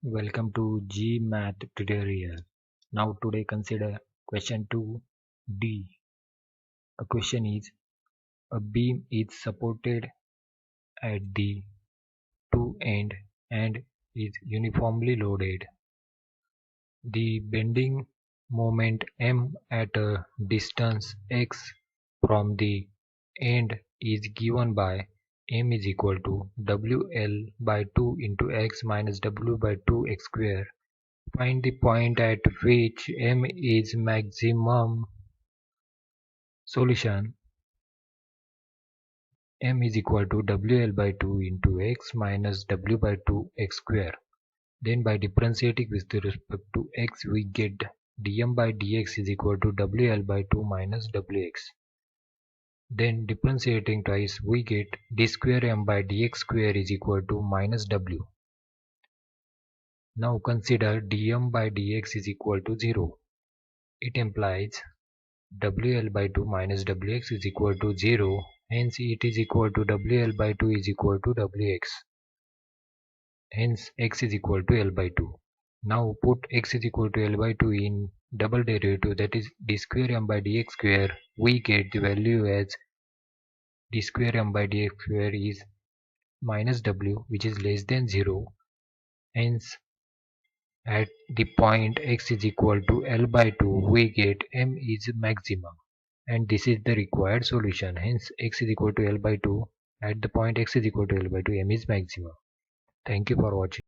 Welcome to G Math tutorial. Now today consider question 2D. A question is, a beam is supported at the two end and is uniformly loaded. The bending moment M at a distance x from the end is given by M is equal to WL by 2 into x minus W by 2x square. Find the point at which M is maximum. Solution: M is equal to WL by 2 into x minus W by 2 x square. Then by differentiating with respect to x we get dm by dx is equal to WL by 2 minus Wx. Then differentiating twice we get d square m by dx square is equal to minus W. Now consider dm by dx is equal to 0. It implies WL by 2 minus Wx is equal to 0, hence it is equal to WL by 2 is equal to Wx, hence x is equal to L by 2. Now put x is equal to L by 2 in double derivative, that is d square m by dx square. We get the value as d square m by dx square is minus W, which is less than 0, hence at the point x is equal to L by 2 we get M is maximum, and this is the required solution. Hence x is equal to L by 2. At the point x is equal to L by 2, M is maximum. Thank you for watching.